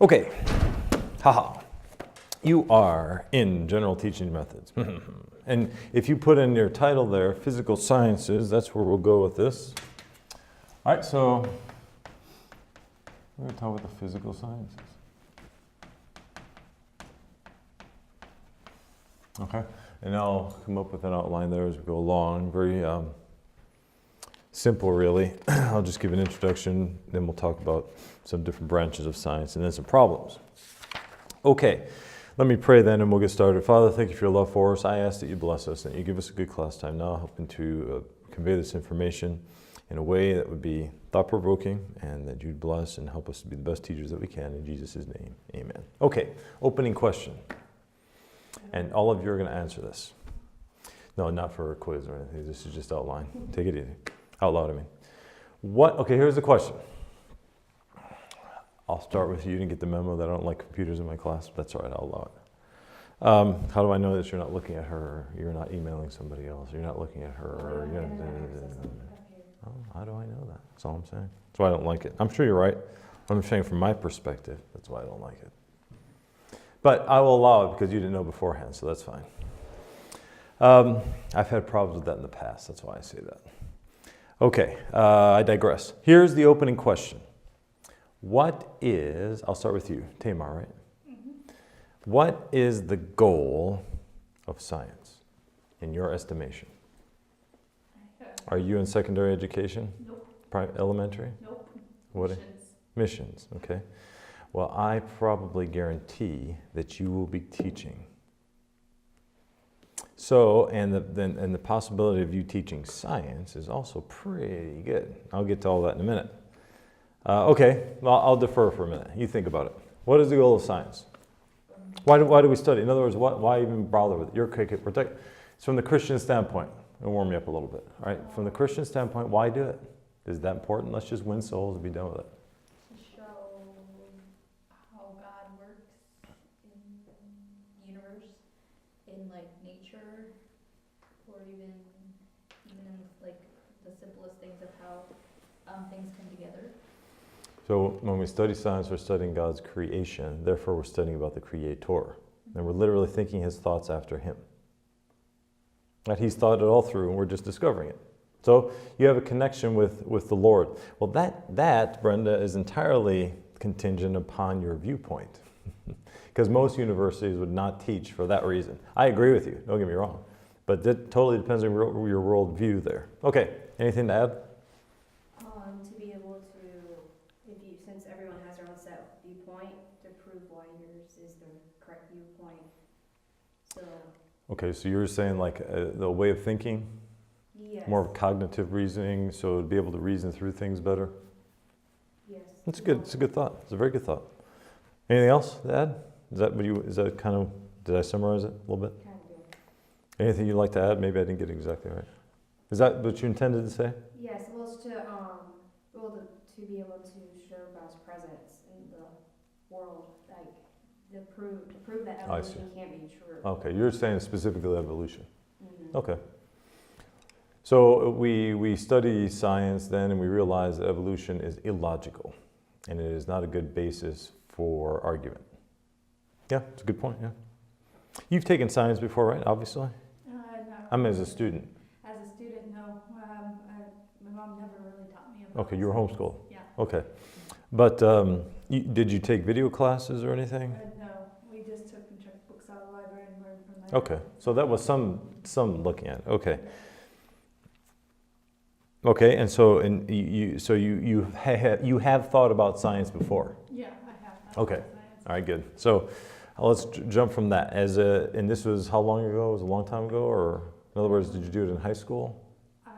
Okay, haha. You are in General Teaching Methods. And if you put in your title there, Physical Sciences, that's where we'll go with this. All right, so we're going to talk about the physical sciences. Okay, and I'll come up with an outline there as we go along. Very simple, really. I'll just give an introduction, then we'll talk about some different branches of science and then some problems. Okay, let me pray then and we'll get started. Father, thank you for your love for us. I ask that you bless us and you give us a good class time now, helping to convey this information in a way that would be thought-provoking and that you'd bless and help us to be the best teachers that we can. In Jesus' name, amen. Okay, opening question. And all of you are going to answer this. No, not for a quiz or anything. This is just outline. Take it easy. Out loud, I mean. Okay, here's the question. I'll start with you to get the memo that I don't like computers in my class. That's all right, I'll allow it. How do I know that you're not looking at her, or you're not emailing somebody else, you're not looking at her, or you're not, how do I know that? That's all I'm saying. That's why I don't like it. I'm sure you're right. I'm saying from my perspective, that's why I don't like it. But I will allow it because you didn't know beforehand, so that's fine. I've had problems with that in the past, that's why I say that. Okay, I digress. Here's the opening question. What is, I'll start with you, Tamar, right? Mm-hmm. What is the goal of science, in your estimation? Are you in secondary education? Nope. Elementary? Nope. What? Missions. Missions, okay. Well, I probably guarantee that you will be teaching. So, and the possibility of you teaching science is also pretty good. I'll get to all that in a minute. Okay, well, I'll defer for a minute. You think about it. What is the goal of science? Why do we study? In other words, why even bother with it? It's from the Christian standpoint. It'll warm me up a little bit. All right, from the Christian standpoint, why do it? Is that important? Let's just win souls and be done with it. To show how God works in the universe, in like nature, or even in like the simplest things of how things come together. So when we study science, we're studying God's creation. Therefore, we're studying about the Creator. And we're literally thinking His thoughts after Him. That He's thought it all through, and we're just discovering it. So you have a connection with the Lord. Well, that, Brenda, is entirely contingent upon your viewpoint. Because most universities would not teach for that reason. I agree with you, don't get me wrong. But that totally depends on your world view there. Okay, anything to add? To be able to, since everyone has their own set viewpoint, to prove why yours is the correct viewpoint. So. Okay, so you're saying like the way of thinking? Yes. More of cognitive reasoning, so to be able to reason through things better? Yes. That's good. It's a good thought. It's a very good thought. Anything else to add? Is that kind of, did I summarize it a little bit? Kind of. Anything you'd like to add? Maybe I didn't get it exactly right. Is that what you intended to say? Yes, well, it's to be able to show God's presence in the world, like to prove that evolution can be true. Okay, you're saying specifically evolution. Mm-hmm. Okay. So we study science then and we realize that evolution is illogical and it is not a good basis for argument. Yeah, it's a good point, yeah. You've taken science before, right, obviously? No. I mean as a student. As a student, no. My mom never really taught me about Okay, you were homeschooled? Yeah. Okay. But did you take video classes or anything? No, we just took and checked books out of the library and learned from that. Okay, so that was some looking at it. Okay. Okay, and so you have thought about science before? Yeah, I have. Okay, all right, good. So let's jump from that. And this was how long ago? Was it a long time ago, or in other words, did you do it in high school? I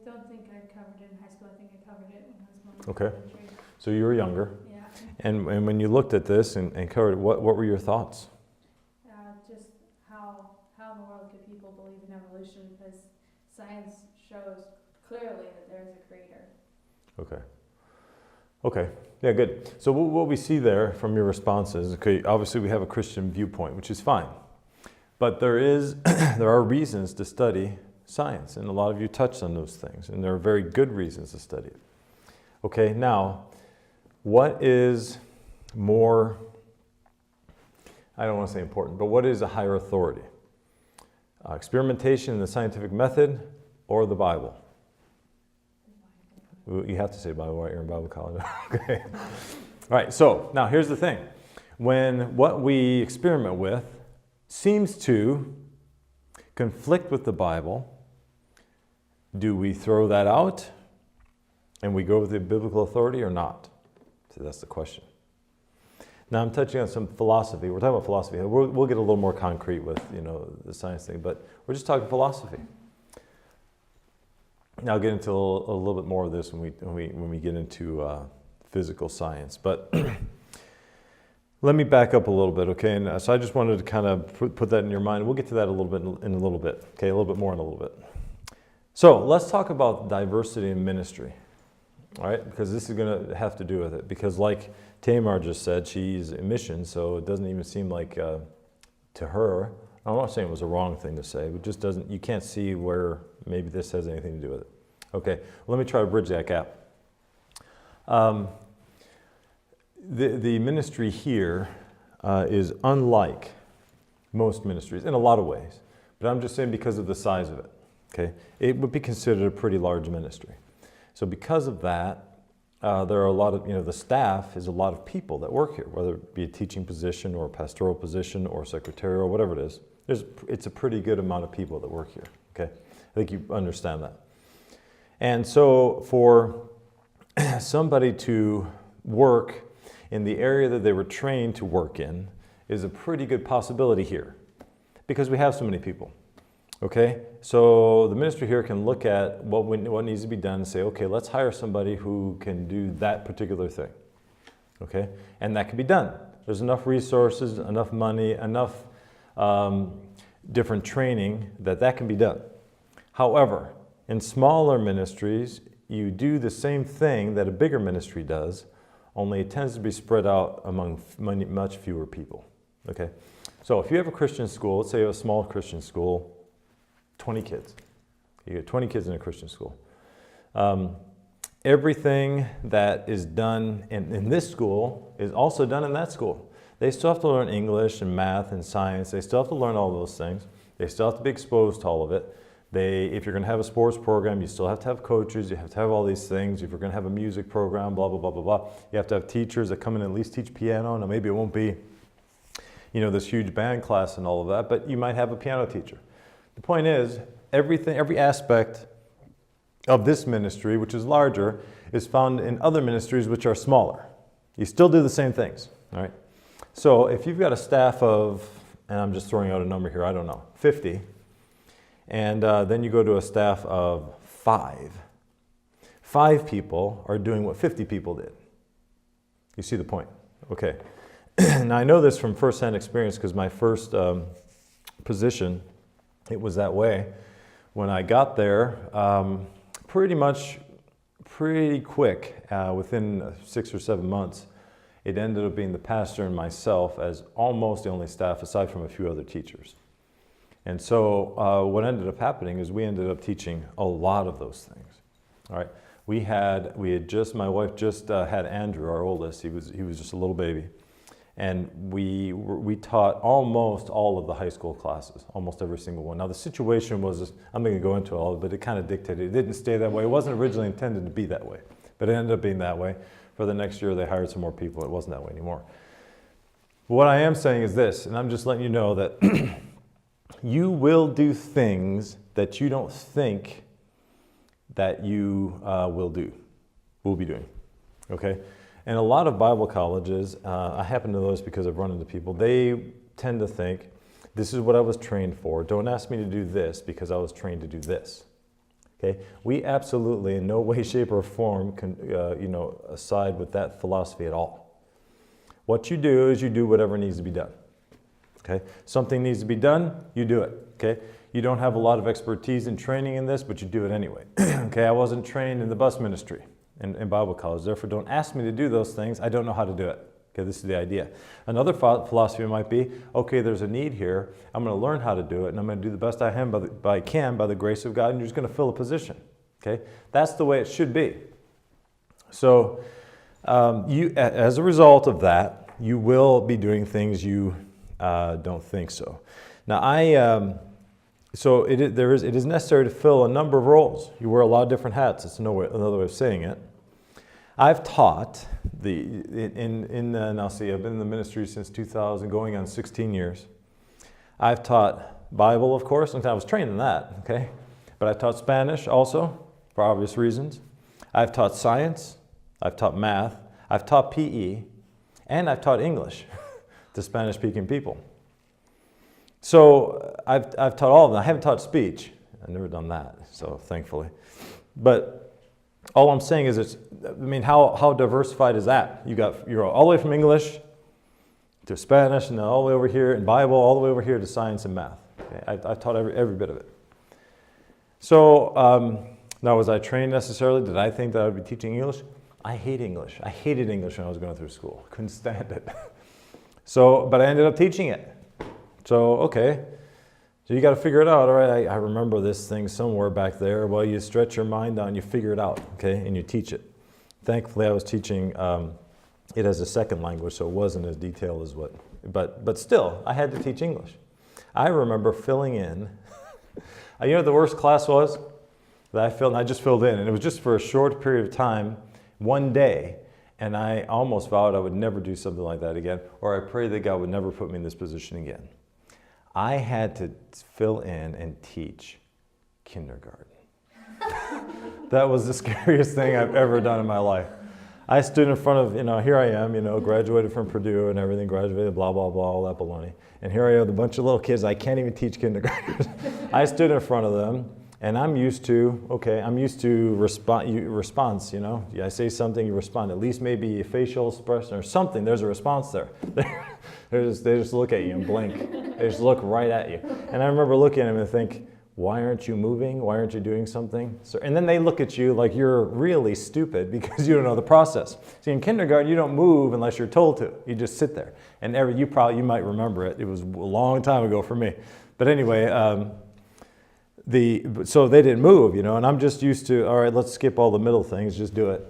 don't think I covered it in high school. I think I covered it when I was going to Okay. elementary. So you were younger. Yeah. And when you looked at this and covered it, what were your thoughts? Just how in the world could people believe in evolution, because science shows clearly that there is a creator. Okay, yeah, good. So what we see there from your responses, okay, obviously we have a Christian viewpoint, which is fine. But there are reasons to study science, and a lot of you touched on those things, and there are very good reasons to study it. Okay, now, what is more I don't want to say important, but what is a higher authority? Experimentation in the scientific method or the Bible? You have to say Bible, right? You're in Bible college. Okay. All right, so now here's the thing. When what we experiment with seems to conflict with the Bible, do we throw that out and we go with the biblical authority or not? So that's the question. Now I'm touching on some philosophy. We're talking about philosophy. We'll get a little more concrete with the science thing, but we're just talking philosophy. Now I'll get into a little bit more of this when we get into physical science. But let me back up a little bit, okay? And so I just wanted to kind of put that in your mind. We'll get to that a little bit in a little bit, okay? A little bit more in a little bit. So let's talk about diversity in ministry, all right? Because this is going to have to do with it. Because like Tamar just said, she's in mission, so it doesn't even seem like to her. I'm not saying it was a wrong thing to say. It just doesn't. You can't see where maybe this has anything to do with it. Okay, well, let me try to bridge that gap. The ministry here is unlike most ministries in a lot of ways, but I'm just saying because of the size of it. Okay, it would be considered a pretty large ministry. So because of that, there are a lot of, the staff is a lot of people that work here, whether it be a teaching position or a pastoral position or secretarial, whatever it is. It's a pretty good amount of people that work here. Okay, I think you understand that. And so for somebody to work in the area that they were trained to work in is a pretty good possibility here because we have so many people. Okay, so the ministry here can look at what needs to be done and say, okay, let's hire somebody who can do that particular thing. Okay, and that can be done. There's enough resources, enough money, enough different training that can be done. However, in smaller ministries, you do the same thing that a bigger ministry does, only it tends to be spread out among much fewer people. Okay, so if you have a Christian school, let's say you have a small Christian school, 20 kids. You get 20 kids in a Christian school. Everything that is done in this school is also done in that school. They still have to learn English and math and science. They still have to learn all those things. They still have to be exposed to all of it. If you're going to have a sports program, you still have to have coaches. You have to have all these things. If you're going to have a music program, blah, blah, blah, blah, blah. You have to have teachers that come in and at least teach piano. Now, maybe it won't be, this huge band class and all of that, but you might have a piano teacher. The point is, every aspect of this ministry, which is larger, is found in other ministries which are smaller. You still do the same things, all right? So if you've got a staff of, and I'm just throwing out a number here, I don't know, 50, and then you go to a staff of 5. 5 people are doing what 50 people did. You see the point? Okay. Now I know this from firsthand experience because my first position, it was that way. When I got there, pretty quick, within 6 or 7 months, it ended up being the pastor and myself as almost the only staff aside from a few other teachers. And so what ended up happening is we ended up teaching a lot of those things. All right, my wife just had Andrew, our oldest. He was just a little baby. And we taught almost all of the high school classes, almost every single one. Now the situation was, I'm not going to go into all of it, but it kind of dictated. It didn't stay that way. It wasn't originally intended to be that way, but it ended up being that way. For the next year, they hired some more people. It wasn't that way anymore. But what I am saying is this, and I'm just letting you know that you will do things that you don't think that you will be doing, okay? And a lot of Bible colleges, I happen to know this because I've run into people, they tend to think, this is what I was trained for. Don't ask me to do this because I was trained to do this. Okay? We absolutely, in no way, shape, or form, can, side with that philosophy at all. What you do is you do whatever needs to be done. Okay? Something needs to be done, you do it. Okay? You don't have a lot of expertise and training in this, but you do it anyway. Okay? I wasn't trained in the bus ministry in Bible college. Therefore, don't ask me to do those things. I don't know how to do it. Okay, this is the idea. Another philosophy might be, okay, there's a need here. I'm going to learn how to do it, and I'm going to do the best I can by the grace of God, and you're just going to fill a position. Okay, that's the way it should be. So, as a result of that, you will be doing things you Don't think so. Now, it is necessary to fill a number of roles. You wear a lot of different hats. It's another way of saying it. I've taught now see, I've been in the ministry since 2000, going on 16 years. I've taught Bible, of course. I was trained in that, okay? But I've taught Spanish also, for obvious reasons. I've taught science. I've taught math. I've taught PE. And I've taught English to Spanish-speaking people. So I've taught all of them. I haven't taught speech. I've never done that, so thankfully. But all I'm saying is, how diversified is that? You're all the way from English to Spanish, and then all the way over here in Bible, all the way over here to science and math. Okay? I've taught every bit of it. So now, was I trained necessarily? Did I think that I would be teaching English? I hate English. I hated English when I was going through school. Couldn't stand it. But I ended up teaching it. So, okay. So you got to figure it out. All right, I remember this thing somewhere back there. Well, you stretch your mind out, you figure it out, okay, and you teach it. Thankfully, I was teaching it as a second language, so it wasn't as detailed as but still, I had to teach English. I remember filling in. You know what the worst class was that I filled? I just filled in, and it was just for a short period of time, one day, and I almost vowed I would never do something like that again, or I prayed that God would never put me in this position again. I had to fill in and teach kindergarten. That was the scariest thing I've ever done in my life. I stood in front of, here I am, graduated from Purdue and everything, graduated, blah, blah, blah, all that baloney. And here I am with a bunch of little kids. I can't even teach kindergartners. I stood in front of them, and I'm used to response, I say something, you respond. At least maybe a facial expression or something. There's a response there. They just look at you and blink. They just look right at you. And I remember looking at them and think, why aren't you moving? Why aren't you doing something? And then they look at you like you're really stupid because you don't know the process. See, in kindergarten, you don't move unless you're told to. You just sit there. And you might remember it. It was a long time ago for me. But anyway, so they didn't move, and I'm just used to, all right, let's skip all the middle things, just do it.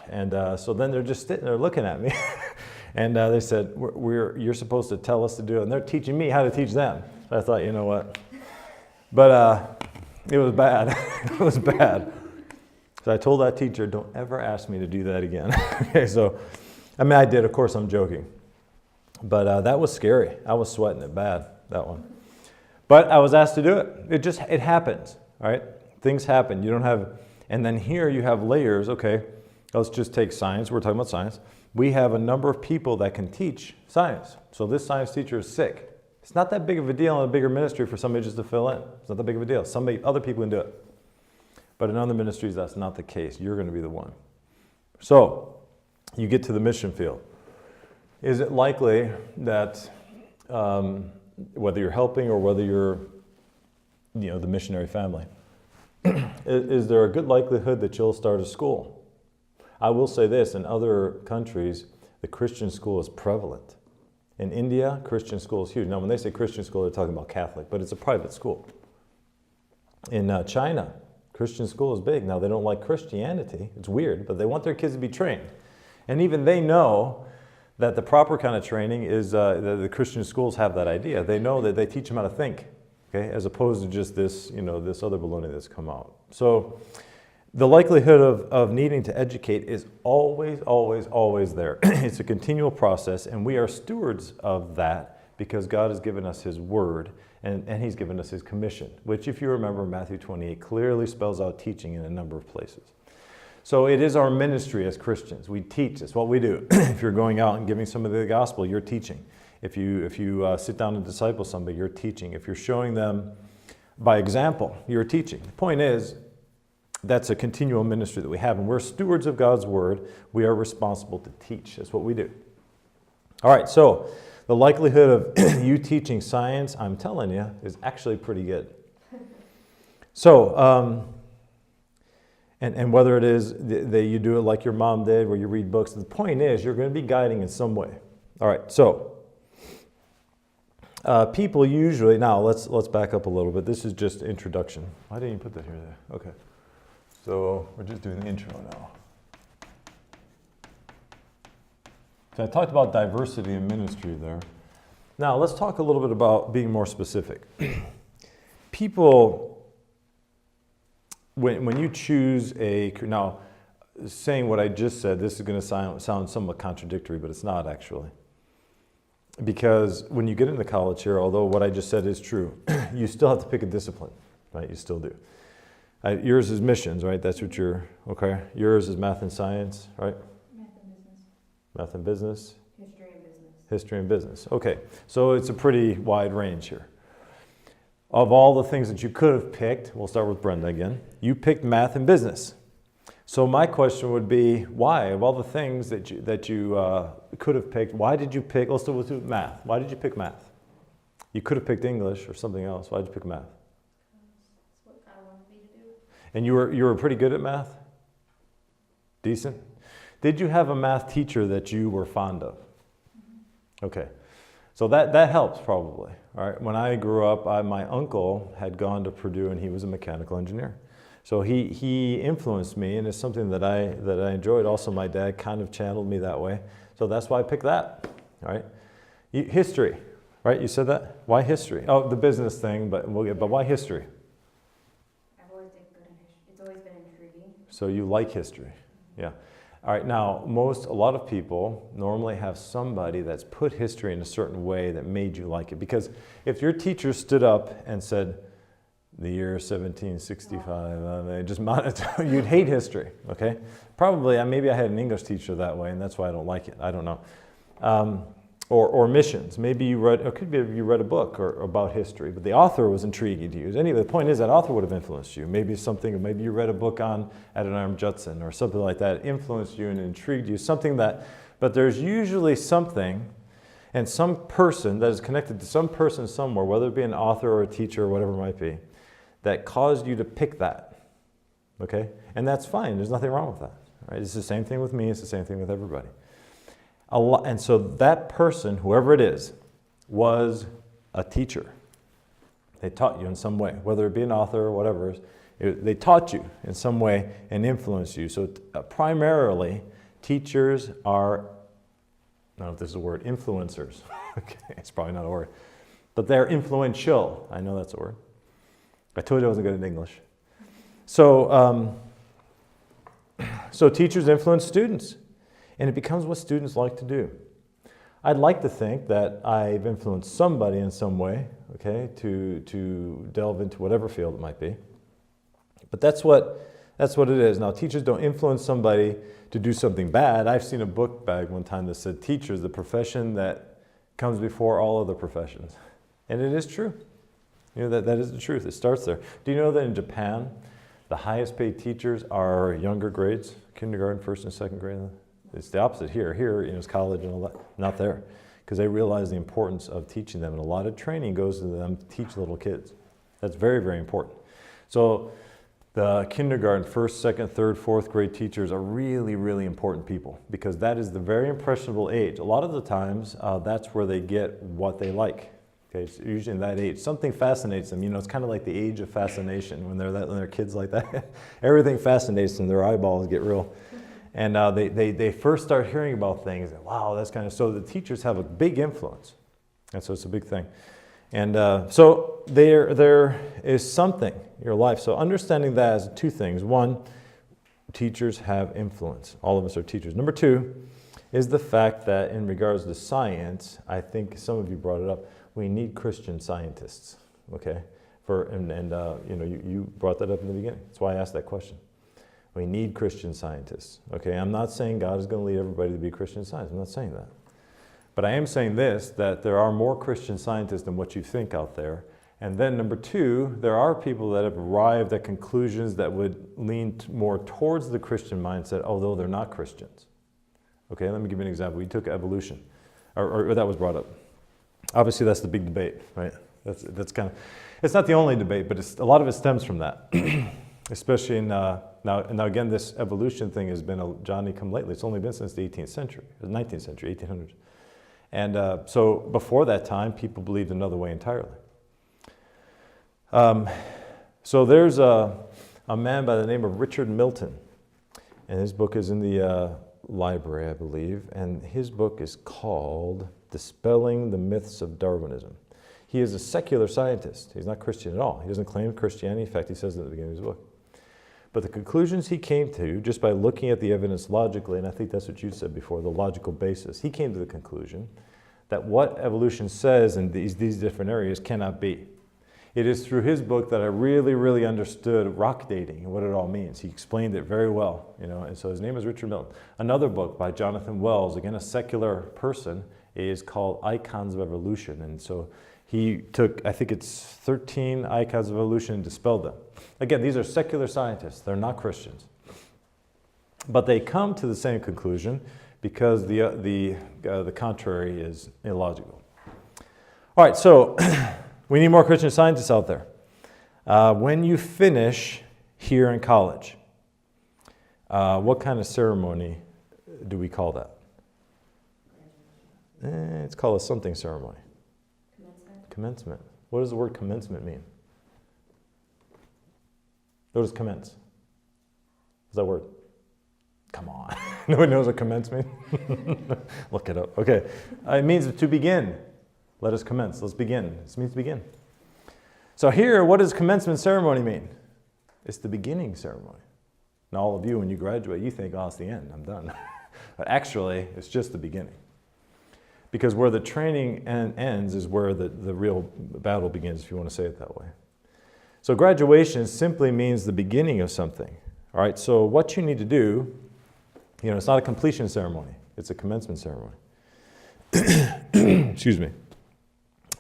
And so then they're just sitting there looking at me. And they said, you're supposed to tell us to do it. And they're teaching me how to teach them. So I thought, you know what? But it was bad. It was bad. So I told that teacher, don't ever ask me to do that again. Okay, so, I did. Of course, I'm joking. But that was scary. I was sweating it bad, that one. But I was asked to do it. It happens, all right? Things happen. You don't have, and then here you have layers. Okay, let's just take science. We're talking about science. We have a number of people that can teach science. So this science teacher is sick. It's not that big of a deal in a bigger ministry for somebody just to fill in. It's not that big of a deal. Other people can do it. But in other ministries, that's not the case. You're going to be the one. So you get to the mission field. Is it likely that whether you're helping or whether you're, the missionary family, is there a good likelihood that you'll start a school? I will say this, in other countries, the Christian school is prevalent. In India, Christian school is huge. Now, when they say Christian school, they're talking about Catholic, but it's a private school. In China, Christian school is big. Now, they don't like Christianity. It's weird, but they want their kids to be trained. And even they know that the proper kind of training is, the Christian schools have that idea. They know that they teach them how to think, okay, as opposed to just this, this other baloney that's come out. So the likelihood of needing to educate is always, always, always there. It's a continual process, and we are stewards of that because God has given us His Word, and He's given us His commission, which, if you remember, Matthew 28 clearly spells out teaching in a number of places. So it is our ministry as Christians. We teach. It's what we do. If you're going out and giving somebody the gospel, you're teaching. If you sit down and disciple somebody, you're teaching. If you're showing them by example, you're teaching. The point is, that's a continual ministry that we have, and we're stewards of God's Word. We are responsible to teach. That's what we do. All right, so the likelihood of you teaching science, I'm telling you, is actually pretty good. So, and whether it is that you do it like your mom did, where you read books, the point is you're going to be guiding in some way. All right, so people usually, now let's back up a little bit. This is just introduction. Why didn't you put that here? Okay. So we're just doing the intro now. So I talked about diversity in ministry there. Now, let's talk a little bit about being more specific. People, when you choose now, saying what I just said, this is going to sound somewhat contradictory, but it's not actually. Because when you get into college here, although what I just said is true, you still have to pick a discipline, right? You still do. Yours is missions, right? That's what okay. Yours is math and science, right? Math and business. Math and business. History and business. History and business. Okay, so it's a pretty wide range here. Of all the things that you could have picked, we'll start with Brenda again. You picked math and business. So my question would be, why? Of all the things that you could have picked, why did you pick, let's do math. Why did you pick math? You could have picked English or something else. Why did you pick math? That's what God wanted me to do. And you were pretty good at math? Decent? Did you have a math teacher that you were fond of? Okay. So that helps probably. All right. When I grew up, my uncle had gone to Purdue and he was a mechanical engineer. So he influenced me, and it's something that I enjoyed. Also, my dad kind of channeled me that way. So that's why I picked that. All right. History, right? You said that? Why history? Oh, the business thing, but why history? I've always been good in history. It's always been intriguing. So you like history. Yeah. All right, now, a lot of people normally have somebody that's put history in a certain way that made you like it. Because if your teacher stood up and said, the year 1765, just monotone, you'd hate history, okay? Probably, maybe I had an English teacher that way, and that's why I don't like it. I don't know. Or missions. Maybe you read a book about history, but the author was intriguing to you. Anyway, the point is that author would have influenced you. Maybe you read a book on Adoniram Judson or something like that. It influenced you and intrigued you. But there's usually something and some person that is connected to some person somewhere, whether it be an author or a teacher or whatever it might be, that caused you to pick that. Okay? And that's fine. There's nothing wrong with that. Right? It's the same thing with me. It's the same thing with everybody. And so that person, whoever it is, was a teacher. They taught you in some way, whether it be an author or whatever. They taught you in some way and influenced you. So primarily, teachers are, I don't know if this is a word, influencers. Okay, it's probably not a word. But they're influential. I know that's a word. I told you I wasn't good at English. So teachers influence students. And it becomes what students like to do. I'd like to think that I've influenced somebody in some way, okay, to delve into whatever field it might be. But that's what it is. Now, teachers don't influence somebody to do something bad. I've seen a book bag one time that said, teachers, the profession that comes before all other professions. And it is true. You know, that is the truth. It starts there. Do you know that in Japan, the highest paid teachers are younger grades, kindergarten, first and second grade? It's the opposite here. Here, it's college and all that. Not there. Because they realize the importance of teaching them. And a lot of training goes to them to teach little kids. That's very, very important. So the kindergarten, first, second, third, fourth grade teachers are really, really important people. Because that is the very impressionable age. A lot of the times, that's where they get what they like. Okay, it's usually in that age. Something fascinates them. It's kind of like the age of fascination when they're kids like that. Everything fascinates them. Their eyeballs get real. And they first start hearing about things, and wow, that's kind of, so the teachers have a big influence. And so it's a big thing. And so there is something in your life. So understanding that as two things. One, teachers have influence. All of us are teachers. Number two is the fact that in regards to science, I think some of you brought it up, we need Christian scientists, okay? You brought that up in the beginning. That's why I asked that question. We need Christian scientists. Okay, I'm not saying God is going to lead everybody to be Christian scientists. I'm not saying that. But I am saying this, that there are more Christian scientists than what you think out there. And then number two, there are people that have arrived at conclusions that would lean more towards the Christian mindset, although they're not Christians. Okay, let me give you an example. We took evolution, or that was brought up. Obviously, that's the big debate, right? That's kind of, it's not the only debate, but a lot of it stems from that. Especially in, now again, this evolution thing has been a Johnny-come-lately. It's only been since the 18th century, the 19th century, 1800s. And so before that time, people believed another way entirely. So there's a man by the name of Richard Milton, and his book is in the library, I believe, and his book is called Dispelling the Myths of Darwinism. He is a secular scientist. He's not Christian at all. He doesn't claim Christianity. In fact, he says it at the beginning of his book. But the conclusions he came to, just by looking at the evidence logically, and I think that's what you said before, the logical basis, he came to the conclusion that what evolution says in these different areas cannot be. It is through his book that I really, really understood rock dating and what it all means. He explained it very well, and so his name is Richard Milton. Another book by Jonathan Wells, again a secular person, is called Icons of Evolution, and so he took, I think it's 13 icons of evolution and dispelled them. Again, these are secular scientists. They're not Christians. But they come to the same conclusion because the contrary is illogical. All right, so we need more Christian scientists out there. When you finish here in college, what kind of ceremony do we call that? It's called a something ceremony. Commencement. What does the word commencement mean? What does commence? What's that word? Come on. Nobody knows what commence means? Look it up. Okay. It means to begin. Let us commence. Let's begin. This means to begin. So here, what does commencement ceremony mean? It's the beginning ceremony. Now all of you, when you graduate, you think, oh, it's the end. I'm done. But actually, it's just the beginning. Because where the training ends is where the real battle begins, if you want to say it that way. So graduation simply means the beginning of something. All right, so what you need to do, it's not a completion ceremony. It's a commencement ceremony. Excuse me.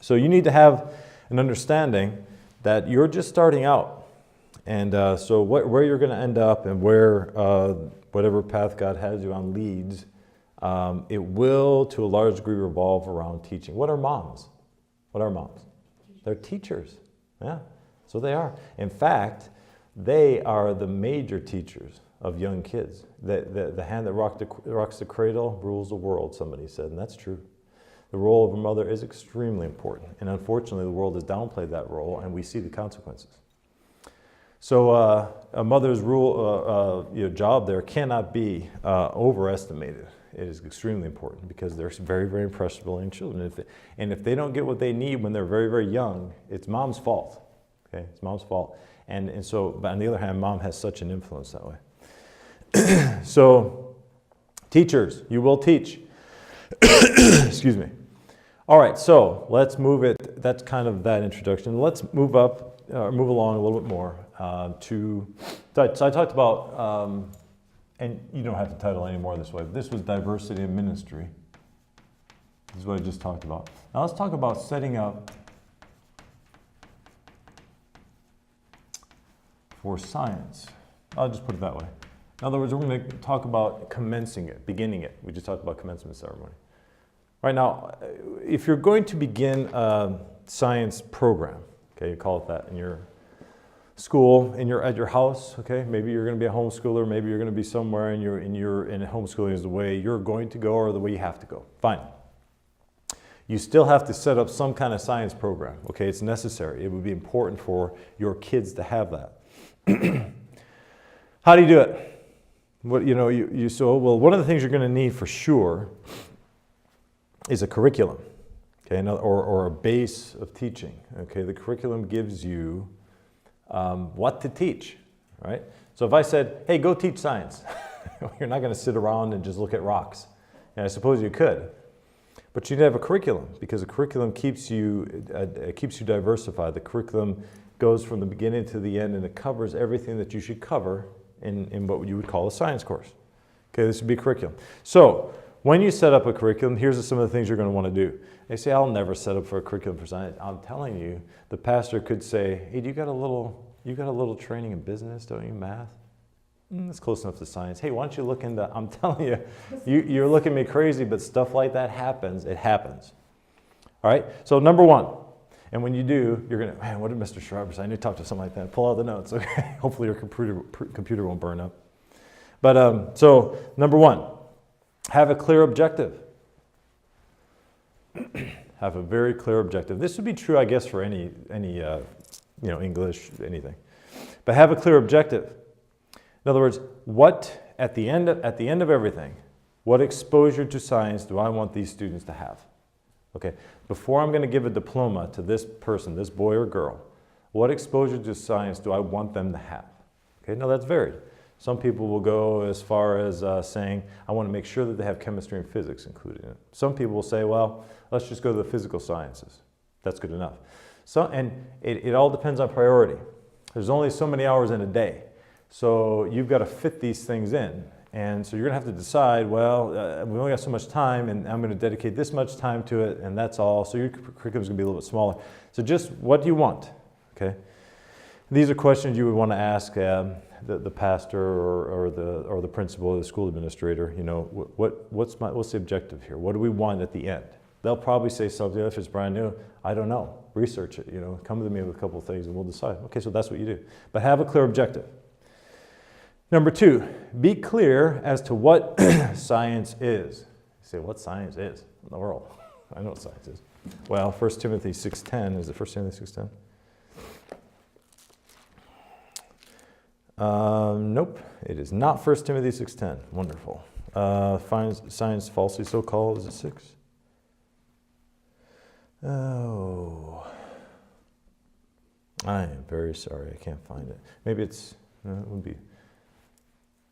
So you need to have an understanding that you're just starting out. And so where you're going to end up and where whatever path God has you on leads, it will, to a large degree, revolve around teaching. What are moms? What are moms? They're teachers. Yeah, so they are. In fact, they are the major teachers of young kids. The hand that rocks the cradle rules the world, somebody said, and that's true. The role of a mother is extremely important, and unfortunately, the world has downplayed that role, and we see the consequences. So a mother's job there cannot be overestimated. It is extremely important because they're very, very impressionable young children. And if they don't get what they need when they're very, very young, it's mom's fault. Okay, it's mom's fault. And so, but on the other hand, mom has such an influence that way. So, teachers, you will teach. Excuse me. All right, so let's move it. That's kind of that introduction. Let's move along a little bit more so I talked about. And you don't have to title any more this way, but this was diversity in ministry. This is what I just talked about. Now let's talk about setting up for science. I'll just put it that way. In other words, we're going to talk about commencing it, beginning it. We just talked about commencement ceremony. Right now, if you're going to begin a science program, okay, you call it that in your school, at your house, okay? Maybe you're going to be a homeschooler, maybe you're going to be somewhere and homeschooling is the way you're going to go or the way you have to go. Fine. You still have to set up some kind of science program, okay? It's necessary. It would be important for your kids to have that. How do you do it? One of the things you're going to need for sure is a curriculum, okay? Or a base of teaching, okay? The curriculum gives you what to teach, right? So if I said, hey, go teach science, you're not going to sit around and just look at rocks. And I suppose you could, but you need to have a curriculum because a curriculum keeps you diversified. The curriculum goes from the beginning to the end and it covers everything that you should cover in what you would call a science course. Okay, this would be a curriculum. So when you set up a curriculum, here's some of the things you're going to want to do. They say, I'll never set up for a curriculum for science. I'm telling you, the pastor could say, hey, you got a little training in business, don't you, math? That's close enough to science. Hey, why don't you look into, I'm telling you, you're looking at me crazy, but stuff like that happens. It happens. All right, so number one, and when you do, you're going to, man, what did Mr. Schreiber say? I need to talk to something like that. Pull out the notes, okay? Hopefully your computer won't burn up. But so number one, have a clear objective. Have a very clear objective. This would be true, I guess, for any English, anything. But have a clear objective. In other words, what at the end of everything, What exposure to science do I want these students to have? Okay, before I'm going to give a diploma to this person, this boy or girl, what exposure to science do I want them to have? Okay, now that's varied. Some people will go as far as saying, I want to make sure that they have chemistry and physics included in it. Some people will say, well, let's just go to the physical sciences. That's good enough. So, and it all depends on priority. There's only so many hours in a day. So you've got to fit these things in. And so you're going to have to decide, well, we only got so much time, and I'm going to dedicate this much time to it, and that's all. So your curriculum is going to be a little bit smaller. So just what do you want? Okay. These are questions you would want to ask the pastor or the principal or the school administrator. You know, what's the objective here? What do we want at the end? They'll probably say something. If it's brand new, I don't know. Research it. You know, come to me with a couple of things, and we'll decide. Okay, so that's what you do. But have a clear objective. Number 2, be clear as to what science is. You say, what science is in the world? I know what science is. Well, 1 Timothy 6:10, is it 1 Timothy 6:10? Nope, it is not 1 Timothy 6:10. Wonderful. Science falsely so called, is it 6? Oh, I am very sorry, I can't find it. Maybe it's, no, it would be.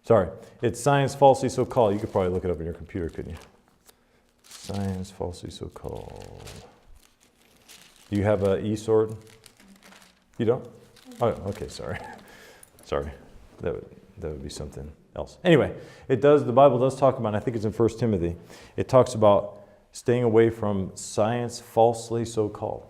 Sorry, it's science falsely so called. You could probably look it up on your computer, couldn't you? Science falsely so called. Do you have an e-sword? You don't? Oh, okay, sorry. Sorry, that would be something else. Anyway, the Bible does talk about, and I think it's in 1 Timothy, it talks about staying away from science falsely so called.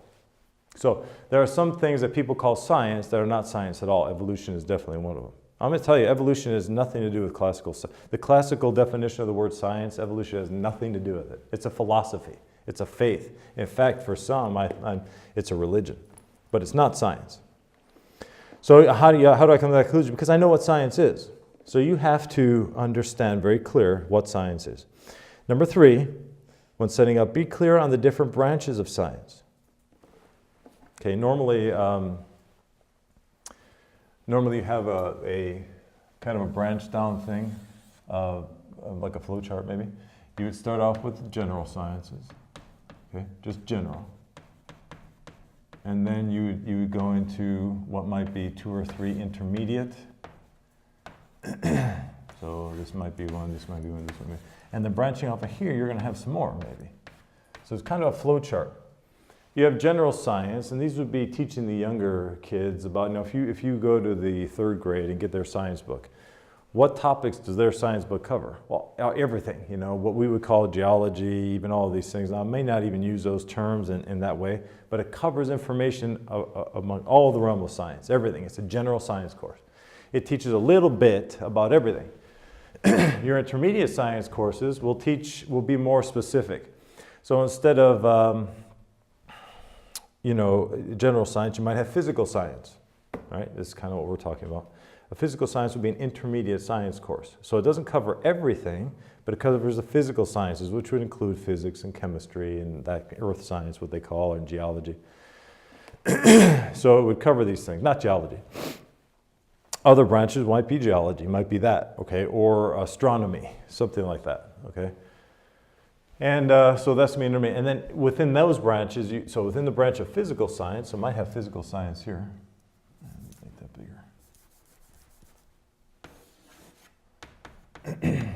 So there are some things that people call science that are not science at all. Evolution is definitely one of them. I'm going to tell you, evolution has nothing to do with classical science. The classical definition of the word science, evolution has nothing to do with it. It's a philosophy. It's a faith. In fact, for some, it's a religion. But it's not science. So how do I come to that conclusion? Because I know what science is. So you have to understand very clear what science is. Number 3, when setting up, be clear on the different branches of science. Okay, normally you have a kind of a branched down thing, like a flowchart maybe. You would start off with the general sciences, okay, just general. And then you would go into what might be 2 or 3 intermediate. So this might be one, this might be one, this might be. And then branching off of here, you're going to have some more maybe. So it's kind of a flowchart. You have general science, and these would be teaching the younger kids about, if you go to the 3rd grade and get their science book, what topics does their science book cover? Well, everything, what we would call geology, even all of these things. Now, I may not even use those terms in that way, but it covers information among all the realm of science, everything. It's a general science course. It teaches a little bit about everything. Your intermediate science courses will be more specific. So instead of general science, you might have physical science, right? This is kind of what we're talking about. A physical science would be an intermediate science course. So it doesn't cover everything, but it covers the physical sciences, which would include physics and chemistry and that earth science, what they call, and geology. So it would cover these things, not geology. Other branches might be geology, might be that, okay, or astronomy, something like that, okay? And so that's the intermediate. And then within those branches, so within the branch of physical science, so I might have physical science here. Make that bigger.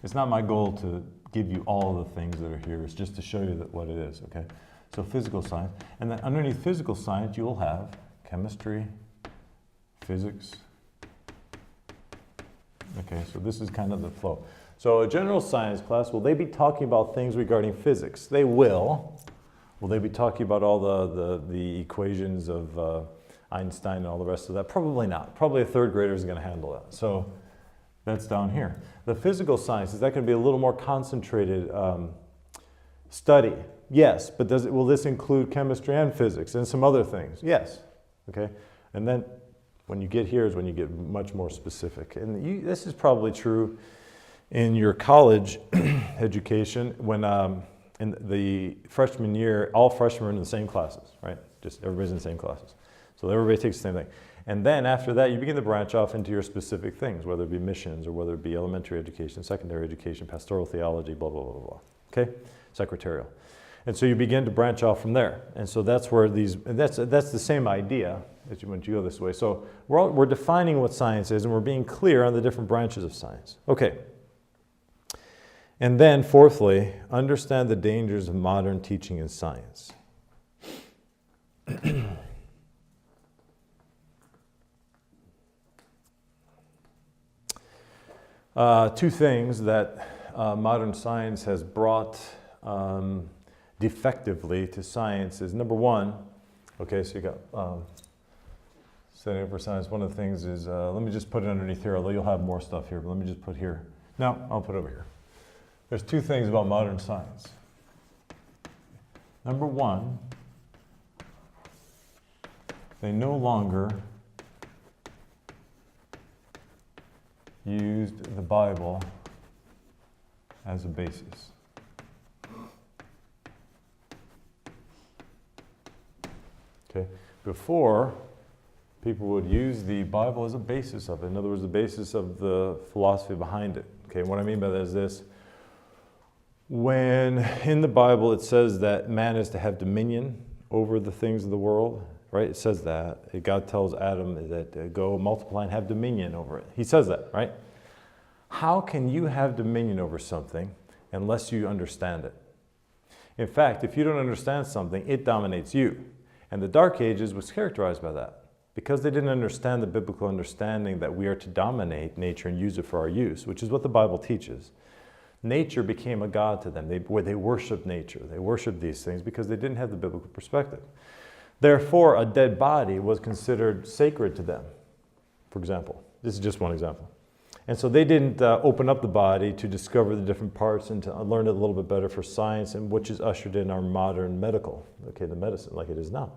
It's not my goal to give you all the things that are here. It's just to show you what it is, okay? So physical science. And then underneath physical science, you will have chemistry, physics. Okay, so this is kind of the flow. So a general science class, will they be talking about things regarding physics? They will. Will they be talking about all the equations of Einstein and all the rest of that? Probably not. Probably a 3rd grader is going to handle that. So that's down here. The physical sciences, that can be a little more concentrated study. Yes, but will this include chemistry and physics and some other things? Yes. Okay. And then when you get here is when you get much more specific. And this is probably true in your college education when in the freshman year, all freshmen are in the same classes, right? Just everybody's in the same classes. So everybody takes the same thing. And then after that, you begin to branch off into your specific things, whether it be missions or whether it be elementary education, secondary education, pastoral theology, blah, blah, blah, blah. Okay? Secretarial. And so you begin to branch off from there. And so that's where that's the same idea as when you go this way. So we're defining what science is, and we're being clear on the different branches of science. Okay. And then fourthly, understand the dangers of modern teaching in science. Two things that modern science has brought defectively to science is, number one, okay, so you got setting up for science. One of the things is, let me just put it underneath here, although you'll have more stuff here, but let me just put here. No, I'll put it over here. There's two things about modern science. Number one, they no longer used the Bible as a basis. Okay, before, people would use the Bible as a basis of it. In other words, the basis of the philosophy behind it. Okay, what I mean by that is this. When in the Bible it says that man is to have dominion over the things of the world, right? It says that. God tells Adam that go multiply and have dominion over it. He says that, right? How can you have dominion over something unless you understand it? In fact, if you don't understand something, it dominates you. And the Dark Ages was characterized by that. Because they didn't understand the biblical understanding that we are to dominate nature and use it for our use, which is what the Bible teaches. Nature became a god to them. They worshiped nature. They worshiped these things because they didn't have the biblical perspective. Therefore, a dead body was considered sacred to them, for example. This is just one example. And so they didn't open up the body to discover the different parts and to learn it a little bit better for science, and which is ushered in our modern medical, okay, the medicine like it is now.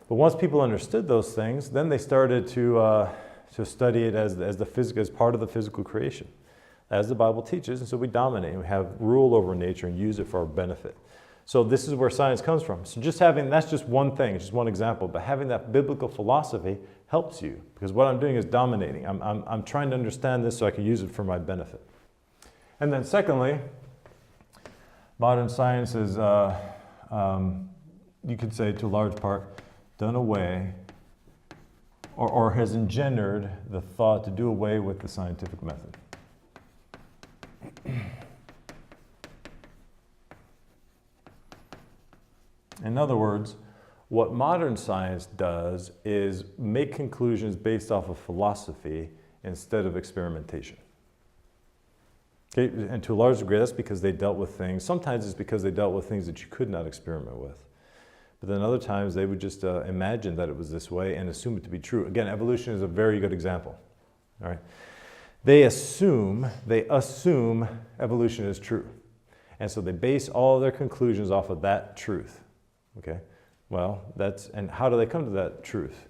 But once people understood those things, then they started to study it as part of the physical creation, as the Bible teaches. And so we dominate, and we have rule over nature and use it for our benefit. So this is where science comes from. So that's just one thing, it's just one example. But having that biblical philosophy helps you, because what I'm doing is dominating. I'm trying to understand this so I can use it for my benefit. And then secondly, modern science is, you could say to a large part, done away or has engendered the thought to do away with the scientific method. In other words, what modern science does is make conclusions based off of philosophy instead of experimentation. Okay, and to a large degree, that's because they dealt with things. Sometimes it's because they dealt with things that you could not experiment with. But then other times they would just imagine that it was this way and assume it to be true. Again, evolution is a very good example. All right, they assume evolution is true, and so they base all their conclusions off of that truth. Okay, well, and how do they come to that truth?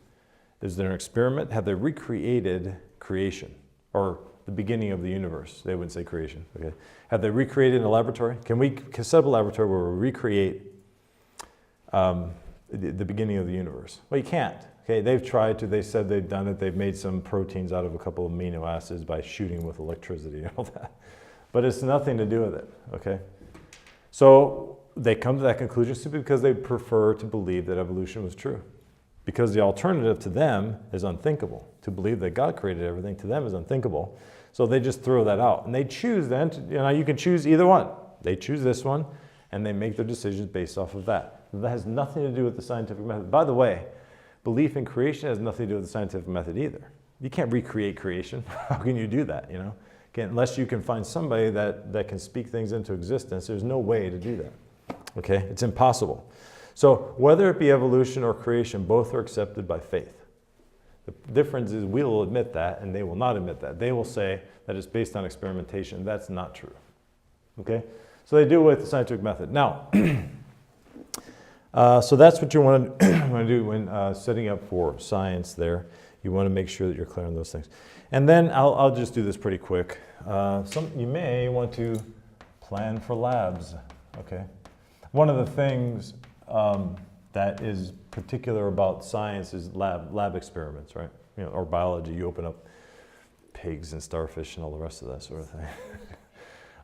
Is there an experiment? Have they recreated creation or the beginning of the universe? They wouldn't say creation. Okay, have they recreated in a laboratory? Can we set up a laboratory where we recreate the beginning of the universe? Well, you can't. Okay, they've tried to. They said they've done it. They've made some proteins out of a couple of amino acids by shooting with electricity and all that. But it's nothing to do with it. Okay, so they come to that conclusion simply because they prefer to believe that evolution was true. Because the alternative to them is unthinkable. To believe that God created everything to them is unthinkable. So they just throw that out. And they choose then, you can choose either one. They choose this one, and they make their decisions based off of that. That has nothing to do with the scientific method. By the way, belief in creation has nothing to do with the scientific method either. You can't recreate creation. How can you do that, unless you can find somebody that can speak things into existence, there's no way to do that. Okay, it's impossible. So whether it be evolution or creation, both are accepted by faith. The difference is we will admit that, and they will not admit that. They will say that it's based on experimentation. That's not true. Okay, so they do with the scientific method. Now, so that's what you want to do when setting up for science there. You want to make sure that you're clear on those things. And then I'll just do this pretty quick. You may want to plan for labs. Okay. One of the things that that is particular about science is lab experiments, right? You know, or biology, you open up pigs and starfish and all the rest of that sort of thing.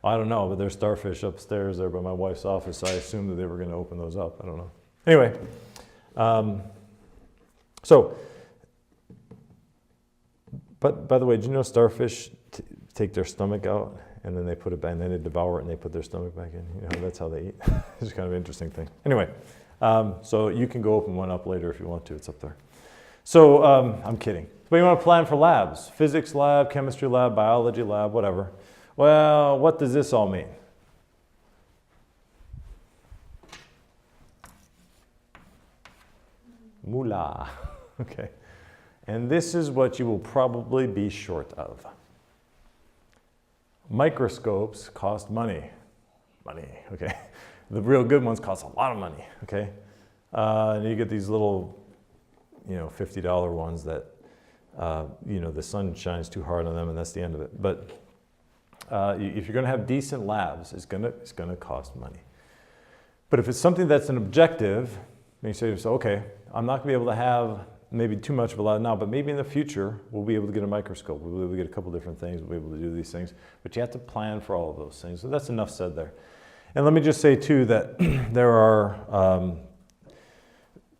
I don't know, but there's starfish upstairs there by my wife's office, so I assumed that they were going to open those up. I don't know. Anyway, but by the way, did you know starfish take their stomach out and then they put it back, and then they devour it and they put their stomach back in? You know, that's how they eat. It's kind of an interesting thing. Anyway, so you can go open one up later if you want to. It's up there. So I'm kidding. But you want to plan for labs. Physics lab, chemistry lab, biology lab, whatever. Well, what does this all mean? Moolah. Okay. And this is what you will probably be short of. Microscopes cost money. Money, okay. The real good ones cost a lot of money, okay. And you get these little, you know, $50 ones that, you know, the sun shines too hard on them and that's the end of it. But if you're going to have decent labs, it's going to cost money. But if it's something that's an objective, then you say to yourself, okay, I'm not going to be able to have maybe too much of a lab now, but maybe in the future we'll be able to get a microscope. We'll be able to get a couple different things. We'll be able to do these things. But you have to plan for all of those things. So that's enough said there. And let me just say too that there are,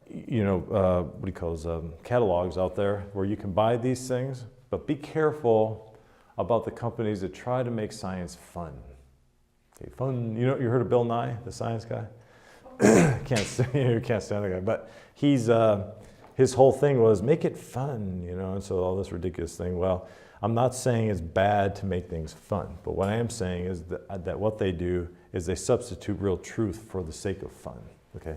you know, what do you call those, catalogs out there where you can buy these things, but be careful about the companies that try to make science fun. Okay, fun. You know, you heard of Bill Nye, the science guy? You can't stand the guy, but he's his whole thing was make it fun, you know, and so all this ridiculous thing. Well, I'm not saying it's bad to make things fun, but what I am saying is that what they do is they substitute real truth for the sake of fun, okay?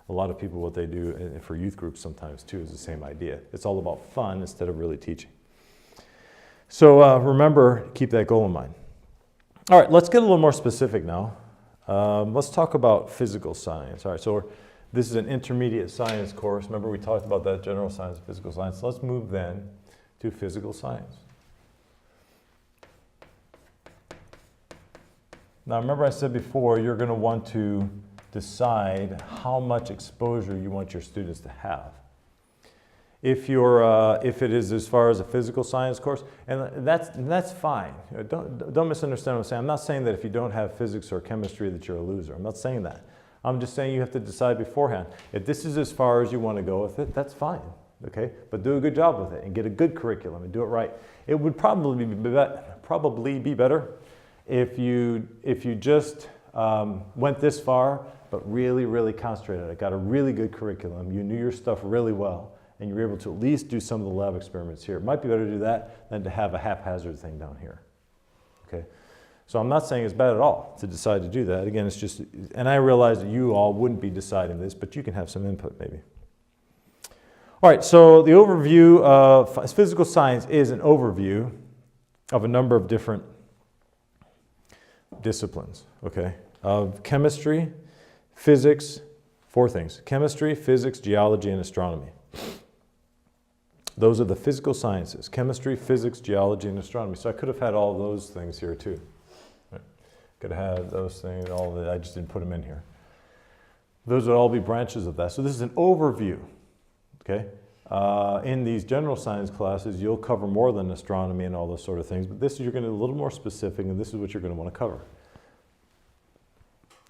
A lot of people, what they do, and for youth groups sometimes too, is the same idea. It's all about fun instead of really teaching. So remember, keep that goal in mind. All right, let's get a little more specific now. Let's talk about physical science. All right, so this is an intermediate science course. Remember we talked about that, general science, physical science. Let's move then to physical science. Now remember I said before, you're going to want to decide how much exposure you want your students to have. If it is as far as a physical science course, and that's fine. Don't misunderstand what I'm saying. I'm not saying that if you don't have physics or chemistry that you're a loser. I'm not saying that. I'm just saying you have to decide beforehand. If this is as far as you want to go with it, that's fine. Okay, but do a good job with it and get a good curriculum and do it right. It would probably be better if you just went this far, but really concentrated on it. Got a really good curriculum. You knew your stuff really well, and you were able to at least do some of the lab experiments here. It might be better to do that than to have a haphazard thing down here. Okay, so I'm not saying it's bad at all to decide to do that. Again, it's just, and I realize that you all wouldn't be deciding this, but you can have some input maybe. All right, so the overview of physical science is an overview of a number of different disciplines, okay, of chemistry, physics, four things: chemistry, physics, geology, and astronomy. Those are the physical sciences: chemistry, physics, geology, and astronomy. So I could have had all those things here too. Right? Could have had those things, all that. I just didn't put them in here. Those would all be branches of that. So this is an overview, okay? In these general science classes, you'll cover more than astronomy and all those sort of things, but this you're going to be a little more specific, and this is what you're going to want to cover.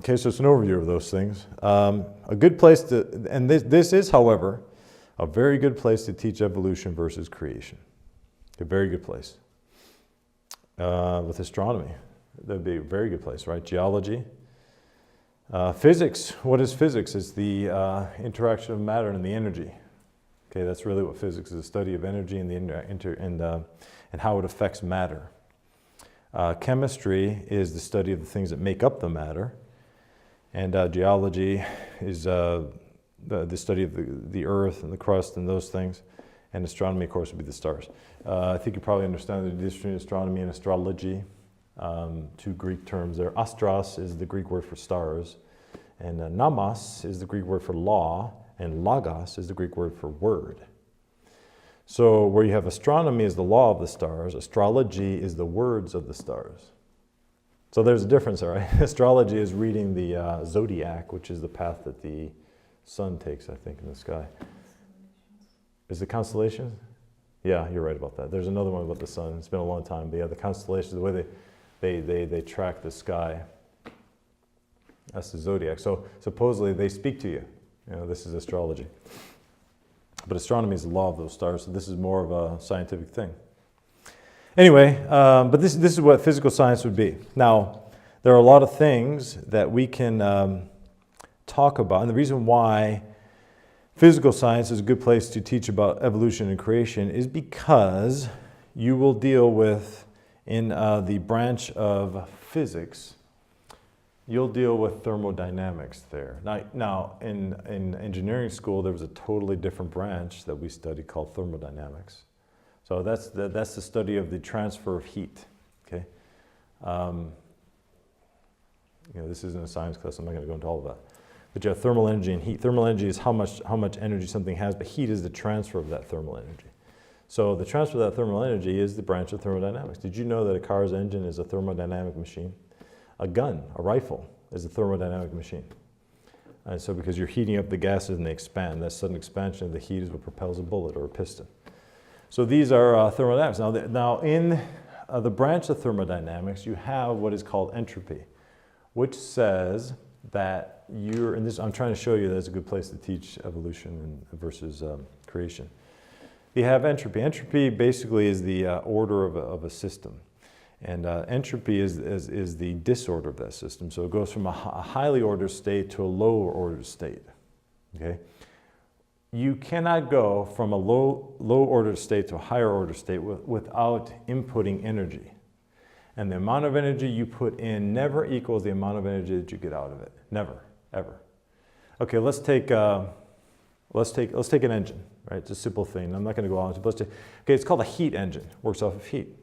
Okay, so it's an overview of those things. A good place to, and this is, however, a very good place to teach evolution versus creation. A very good place. With astronomy, that'd be a very good place, right? Geology. Physics, what is physics? It's the interaction of matter and the energy. Okay, that's really what physics is: the study of energy and and how it affects matter. Chemistry is the study of the things that make up the matter, and geology is the study of the earth and the crust and those things. And astronomy, of course, would be the stars. I think you probably understand the difference between astronomy and astrology. Two Greek terms there. Astros is the Greek word for stars, and nomos is the Greek word for law, and logos is the Greek word for word. So where you have astronomy is the law of the stars, astrology is the words of the stars. So there's a difference there, right? Astrology is reading the zodiac, which is the path that the sun takes, I think, in the sky. Is it constellations? Yeah, you're right about that. There's another one about the sun. It's been a long time. But yeah, the constellations, the way they track the sky, that's the zodiac. So supposedly they speak to you. You know, this is astrology. But astronomy is the law of those stars, so this is more of a scientific thing. Anyway, but this is what physical science would be. Now, there are a lot of things that we can talk about, and the reason why physical science is a good place to teach about evolution and creation is because you will deal with, in the branch of physics, you'll deal with thermodynamics there. Now in engineering school, there was a totally different branch that we studied called thermodynamics. So that's the study of the transfer of heat. Okay, this isn't a science class. I'm not going to go into all of that. But you have thermal energy and heat. Thermal energy is how much energy something has, but heat is the transfer of that thermal energy. So the transfer of that thermal energy is the branch of thermodynamics. Did you know that a car's engine is a thermodynamic machine? A gun, a rifle, is a thermodynamic machine. And so because you're heating up the gases and they expand, that sudden expansion of the heat is what propels a bullet or a piston. So these are thermodynamics. Now in the branch of thermodynamics, you have what is called entropy, which says that I'm trying to show you that it's a good place to teach evolution versus creation. You have entropy. Entropy basically is the order of a system. And entropy is the disorder of that system. So it goes from a highly ordered state to a lower ordered state. Okay? You cannot go from a low ordered state to a higher ordered state without inputting energy. And the amount of energy you put in never equals the amount of energy that you get out of it. Never, ever. Okay, let's take an engine, right? It's a simple thing. I'm not going to go on. Okay, it's called a heat engine. Works off of heat.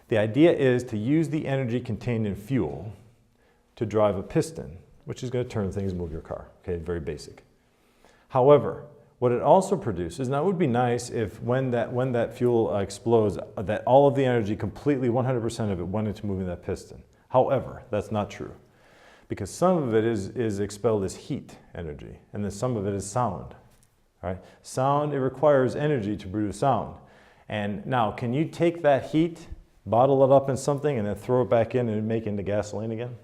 The idea is to use the energy contained in fuel to drive a piston, which is going to turn things and move your car. Okay, very basic. However, what it also produces, now it would be nice if when that fuel explodes, that all of the energy, completely 100% of it, went into moving that piston. However, that's not true, because some of it is expelled as heat energy, and then some of it is sound. All right? Sound, it requires energy to produce sound. And now, can you take that heat, bottle it up in something, and then throw it back in and make it into gasoline again?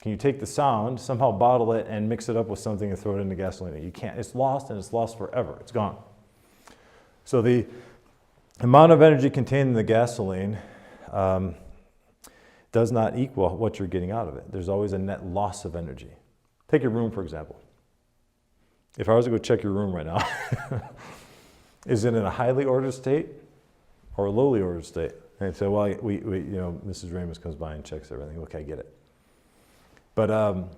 Can you take the sound, somehow bottle it, and mix it up with something and throw it into gasoline? You can't. It's lost, and it's lost forever. It's gone. So the amount of energy contained in the gasoline does not equal what you're getting out of it. There's always a net loss of energy. Take your room, for example. If I was to go check your room right now, is it in a highly ordered state or a lowly ordered state? And so, well, Mrs. Ramos comes by and checks everything. Okay, I get it. But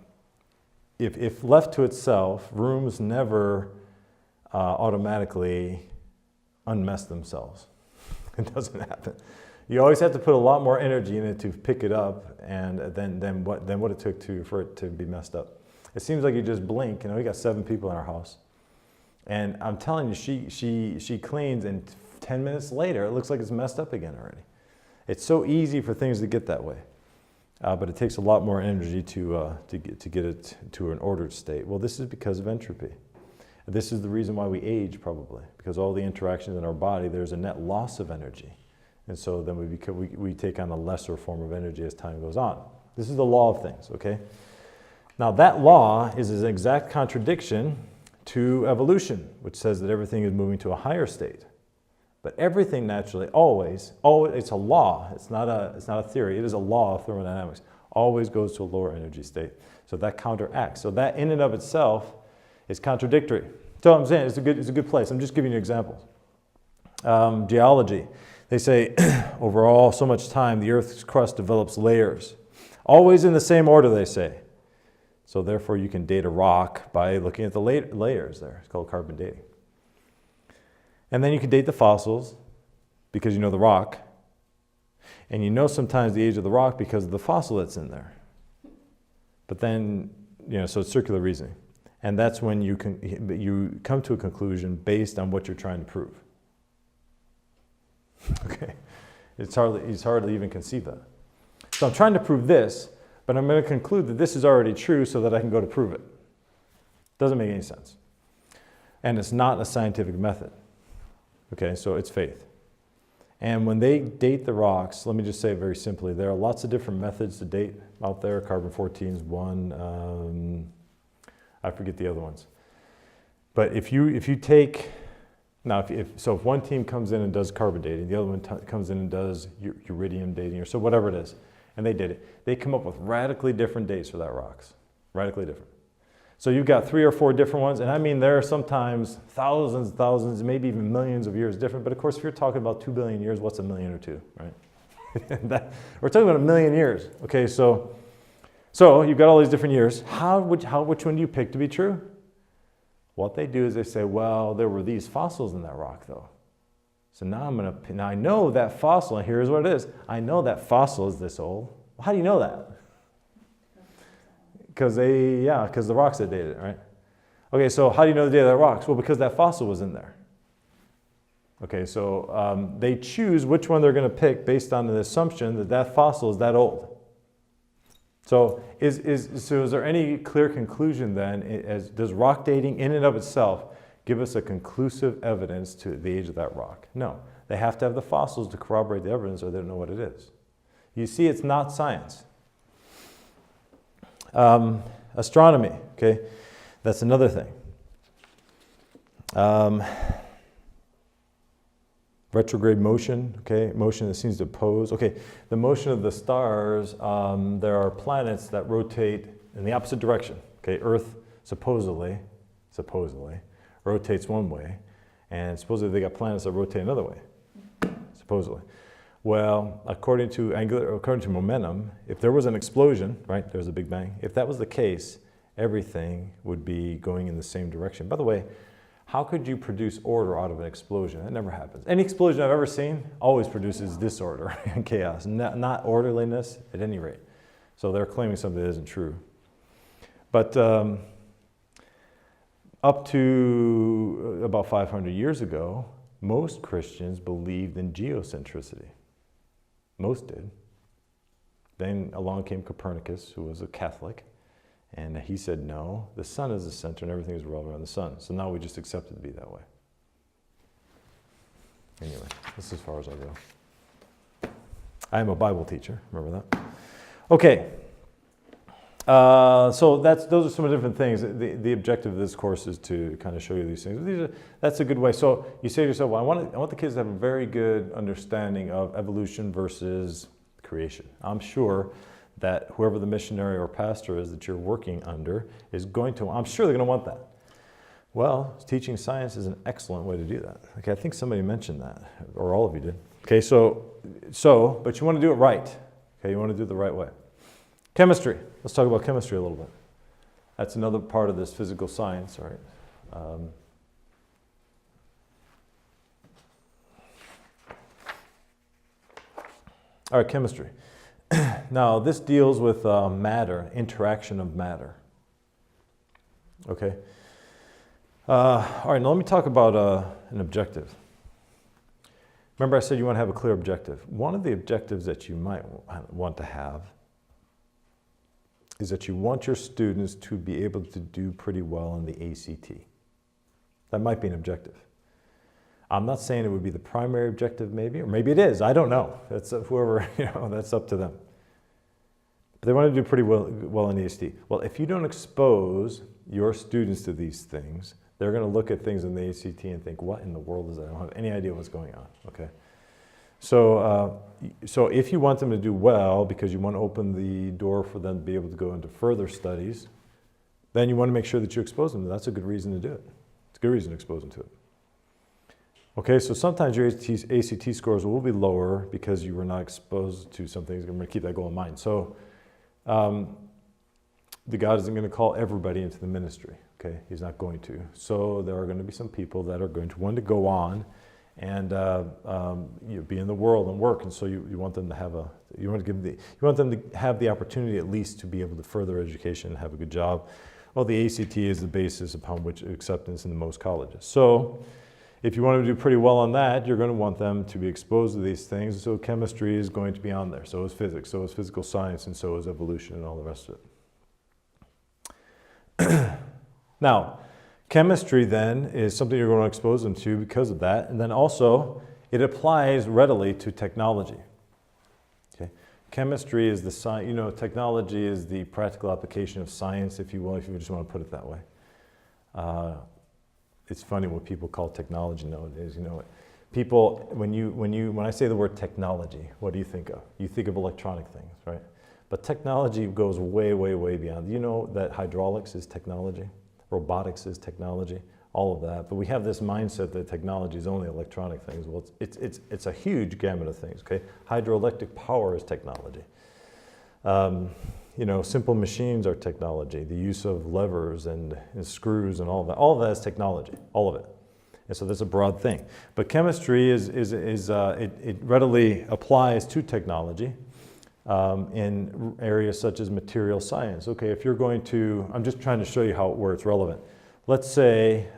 if left to itself, rooms never automatically unmess themselves. It doesn't happen. You always have to put a lot more energy in it to pick it up, and than what it took for it to be messed up. It seems like you just blink. We got 7 people in our house, and I'm telling you, she cleans, and 10 minutes later, it looks like it's messed up again already. It's so easy for things to get that way. But it takes a lot more energy to get it to an ordered state. Well, this is because of entropy. This is the reason why we age, probably, because all the interactions in our body, there's a net loss of energy. And so then we take on a lesser form of energy as time goes on. This is the law of things, okay? Now that law is an exact contradiction to evolution, which says that everything is moving to a higher state. But everything naturally, always, it's a law. It's not a theory. It is a law of thermodynamics. Always goes to a lower energy state. So that counteracts. So that in and of itself is contradictory. So I'm saying it's a good place. I'm just giving you examples. Geology. They say, overall, so much time, the Earth's crust develops layers. Always in the same order, they say. So therefore, you can date a rock by looking at the layers there. It's called carbon dating. And then you can date the fossils because you know the rock. And you know sometimes the age of the rock because of the fossil that's in there. But then, so it's circular reasoning. And that's when you come to a conclusion based on what you're trying to prove. Okay? It's hard to even conceive that. So I'm trying to prove this, but I'm going to conclude that this is already true so that I can go to prove it. Doesn't make any sense. And it's not a scientific method. Okay, so it's faith. And when they date the rocks, let me just say it very simply, there are lots of different methods to date out there. Carbon-14 is one. I forget the other ones. But if you take, now if one team comes in and does carbon dating, the other one comes in and does uridium dating, or so whatever it is, and they did it, they come up with radically different dates for that rocks. Radically different. So you've got 3 or 4 different ones, and I mean there are sometimes thousands, maybe even millions of years different, but of course if you're talking about 2 billion years, what's a million or two, right? We're talking about a million years. Okay, so you've got all these different years. Which one do you pick to be true? What they do is they say, well, there were these fossils in that rock though. So now I know that fossil, and here's what it is. I know that fossil is this old. Well, how do you know that? Because the rocks that dated it, right? Okay, so how do you know the date of that rocks? Well, because that fossil was in there. Okay, so they choose which one they're going to pick based on the assumption that that fossil is that old. So is there any clear conclusion then, does rock dating in and of itself give us a conclusive evidence to the age of that rock? No. They have to have the fossils to corroborate the evidence or they don't know what it is. You see, it's not science. Astronomy, okay, that's another thing. Retrograde motion, okay, motion that seems to oppose. Okay, the motion of the stars, there are planets that rotate in the opposite direction. Okay, Earth supposedly rotates one way, and supposedly they got planets that rotate another way, supposedly. Well, according to momentum, if there was an explosion, right, there's a Big Bang, if that was the case, everything would be going in the same direction. By the way, how could you produce order out of an explosion? That never happens. Any explosion I've ever seen always produces disorder and chaos, not orderliness at any rate. So they're claiming something that isn't true. But up to about 500 years ago, most Christians believed in geocentricity. Most did. Then along came Copernicus, who was a Catholic, and he said, no, the sun is the center and everything is revolving around the sun. So now we just accept it to be that way. Anyway, this is as far as I'll go. I am a Bible teacher, remember that? Okay. So those are some different things. The objective of this course is to kind of show you these things. That's a good way. So you say to yourself, well, I want the kids to have a very good understanding of evolution versus creation. I'm sure that whoever the missionary or pastor is that you're working under is going to, I'm sure they're going to want that. Well, teaching science is an excellent way to do that. Okay, I think somebody mentioned that, or all of you did. Okay, but you want to do it right. Okay, you want to do it the right way. Chemistry. Let's talk about chemistry a little bit. That's another part of this physical science, right? All right, chemistry. Now, this deals with matter, interaction of matter. Okay. All right, now let me talk about an objective. Remember I said you want to have a clear objective. One of the objectives that you might want to have is that you want your students to be able to do pretty well in the ACT. That might be an objective. I'm not saying it would be the primary objective maybe, or maybe it is, I don't know. That's whoever, that's up to them. But they want to do pretty well in the ACT. Well, if you don't expose your students to these things, they're going to look at things in the ACT and think, what in the world is that? I don't have any idea what's going on, okay? So if you want them to do well, because you want to open the door for them to be able to go into further studies, then you want to make sure that you expose them. That's a good reason to do it. It's a good reason to expose them to it. Okay, so sometimes your ACT scores will be lower because you were not exposed to some things. I'm going to keep that goal in mind. So the God isn't going to call everybody into the ministry. Okay, He's not going to. So there are going to be some people that are going to want to go on and be in the world and work. And so you want them to have you want them to have the opportunity at least to be able to further education and have a good job. Well, the ACT is the basis upon which acceptance in most colleges. So if you want to do pretty well on that, you're going to want them to be exposed to these things. So chemistry is going to be on there. So is physics. So is physical science. And so is evolution and all the rest of it. Now, chemistry then is something you're going to expose them to because of that, and then also it applies readily to technology. Okay? Chemistry is the science, you know, technology is the practical application of science, if you will, if you just want to put it that way. It's funny what people call technology nowadays, you know. People, when I say the word technology, what do you think of? You think of electronic things, right? But technology goes way, way, way beyond. You know that hydraulics is technology, robotics is technology, all of that. But we have this mindset that technology is only electronic things. Well, it's a huge gamut of things, okay? Hydroelectric power is technology. You know, simple machines are technology. The use of levers and screws and all of that is technology, all of it. And so that's a broad thing. But chemistry it readily applies to technology in areas such as material science. Okay, if you're going to, I'm just trying to show you where it's relevant. Let's say,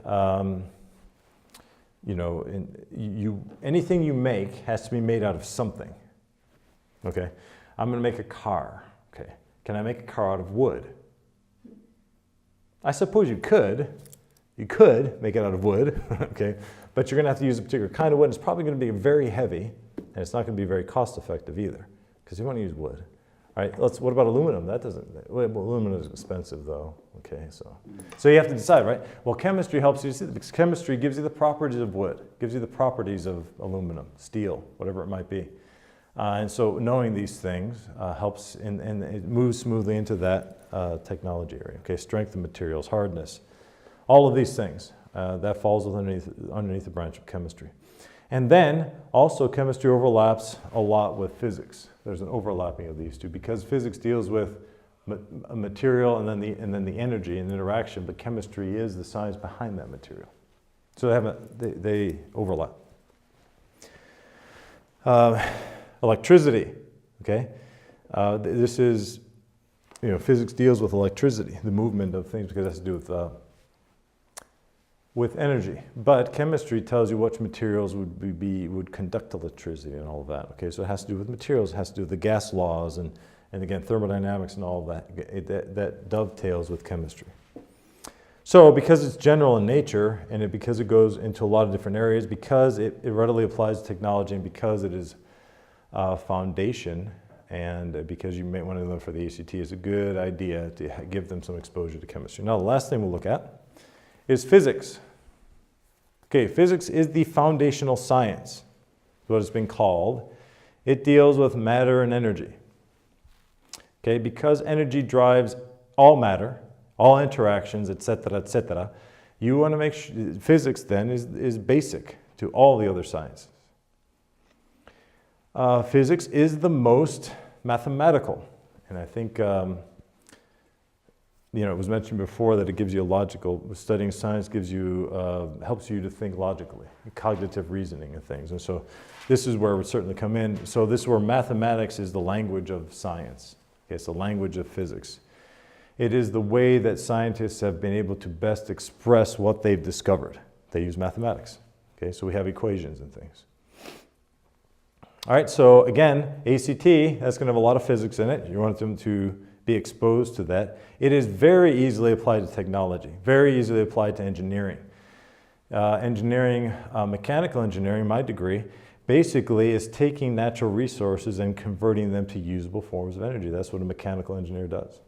you know, anything you make has to be made out of something. Okay, I'm going to make a car. Okay, can I make a car out of wood? I suppose you could. You could make it out of wood, okay, but you're going to have to use a particular kind of wood. It's probably going to be very heavy, and it's not going to be very cost-effective either, because you want to use wood. All right, what about aluminum? That doesn't. Well, aluminum is expensive, though. Okay, so you have to decide, right? Well, chemistry helps you see, because chemistry gives you the properties of wood, gives you the properties of aluminum, steel, whatever it might be. And so knowing these things helps, and it moves smoothly into that technology area. Okay, strength of materials, hardness. All of these things, that falls underneath the branch of chemistry. And then, also chemistry overlaps a lot with physics. There's an overlapping of these two, because physics deals with a material and then the energy and interaction, but chemistry is the science behind that material. So they overlap. Electricity, okay? This is, you know, physics deals with electricity, the movement of things, because it has to do with energy, but chemistry tells you which materials would conduct electricity and all of that. Okay, so it has to do with materials, it has to do with the gas laws, and again, thermodynamics and all of that. That dovetails with chemistry. So because it's general in nature, and because it goes into a lot of different areas, because it readily applies to technology, and because it is a foundation, and because you may want to learn for the ACT, it's a good idea to give them some exposure to chemistry. Now, the last thing we'll look at is physics. Okay, physics is the foundational science, what it's been called. It deals with matter and energy. Okay, because energy drives all matter, all interactions, etc., you want to make sure physics then is basic to all the other sciences. Physics is the most mathematical, and I think you know, it was mentioned before that it gives you a logical, studying science gives you, helps you to think logically, cognitive reasoning and things. And so this is where it would certainly come in. So this is where mathematics is the language of science. Okay, it's the language of physics. It is the way that scientists have been able to best express what they've discovered. They use mathematics. Okay, so we have equations and things. All right, so again, ACT, that's going to have a lot of physics in it. You want them to be exposed to that. It is very easily applied to technology, very easily applied to engineering. Mechanical engineering, my degree, basically is taking natural resources and converting them to usable forms of energy. That's what a mechanical engineer does.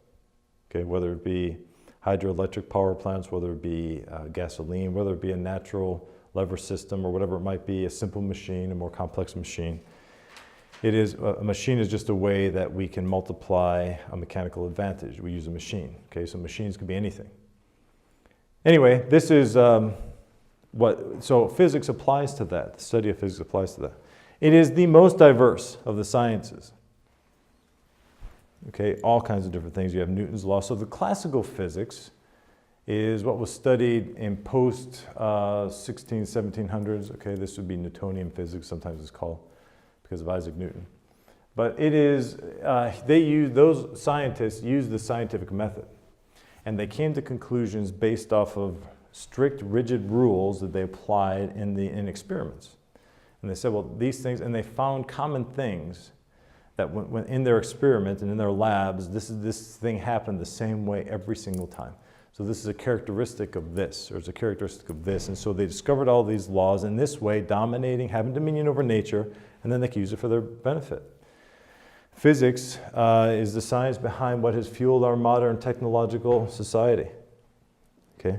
Okay, whether it be hydroelectric power plants, whether it be gasoline, whether it be a natural lever system or whatever it might be, a simple machine, a more complex machine. A machine is just a way that we can multiply a mechanical advantage. We use a machine, okay? So machines can be anything. Anyway, this is so physics applies to that. The study of physics applies to that. It is the most diverse of the sciences. Okay, all kinds of different things. You have Newton's law. So the classical physics is what was studied in post 1700s. Okay, this would be Newtonian physics, sometimes it's called, because of Isaac Newton. But it is, those scientists used the scientific method, and they came to conclusions based off of strict, rigid rules that they applied in experiments. And they said, well, these things, and they found common things that when in their experiment and in their labs, this thing happened the same way every single time. So this is a characteristic of this, or it's a characteristic of this. And so they discovered all these laws in this way, dominating, having dominion over nature, and then they can use it for their benefit. Physics is the science behind what has fueled our modern technological society. Okay?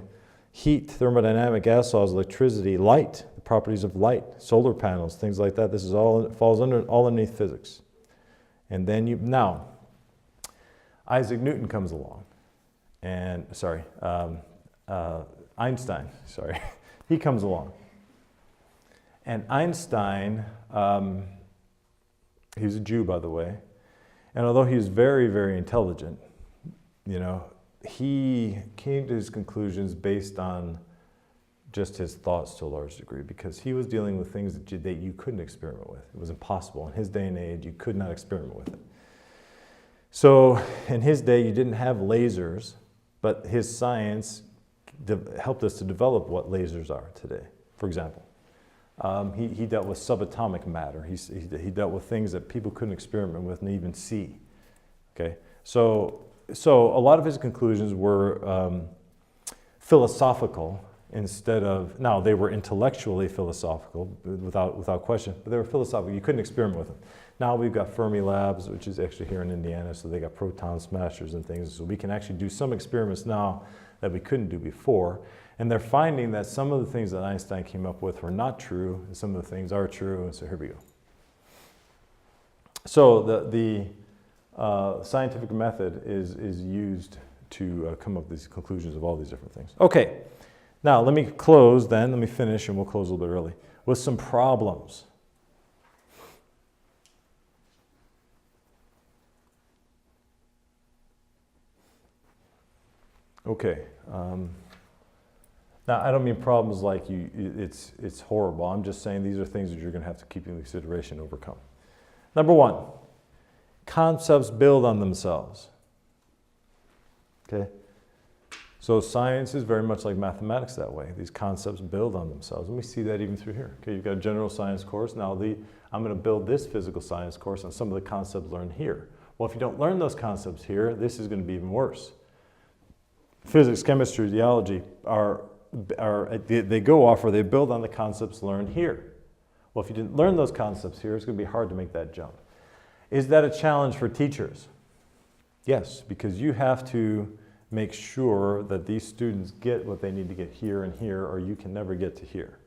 Heat, thermodynamic, gas laws, electricity, light, the properties of light, solar panels, things like that. This is all falls all underneath physics. And then now, Isaac Newton comes along, and Einstein. He comes along, and Einstein, he was a Jew, by the way, and although he was very, very intelligent, he came to his conclusions based on just his thoughts to a large degree, because he was dealing with things that you couldn't experiment with. It was impossible. In his day and age, you could not experiment with it. So in his day, you didn't have lasers, but his science helped us to develop what lasers are today, for example. He dealt with subatomic matter. He dealt with things that people couldn't experiment with and even see. Okay, so a lot of his conclusions were philosophical instead of, now they were intellectually philosophical without question, but they were philosophical. You couldn't experiment with them. Now we've got Fermi Labs, which is actually here in Indiana, so they got proton smashers and things, so we can actually do some experiments now that we couldn't do before. And they're finding that some of the things that Einstein came up with were not true, and some of the things are true, and so here we go. So the scientific method is used to come up with these conclusions of all these different things. Okay, now let me close then, let me finish, and we'll close a little bit early, with some problems. Okay. Now, I don't mean problems like it's horrible. I'm just saying these are things that you're going to have to keep in consideration and overcome. Number one, concepts build on themselves. Okay? So science is very much like mathematics that way. These concepts build on themselves. And we see that even through here. Okay, you've got a general science course. Now I'm going to build this physical science course on some of the concepts learned here. Well, if you don't learn those concepts here, this is going to be even worse. Physics, chemistry, geology they go off or they build on the concepts learned here. Well, if you didn't learn those concepts here, it's going to be hard to make that jump. Is that a challenge for teachers? Yes, because you have to make sure that these students get what they need to get here and here, or you can never get to here.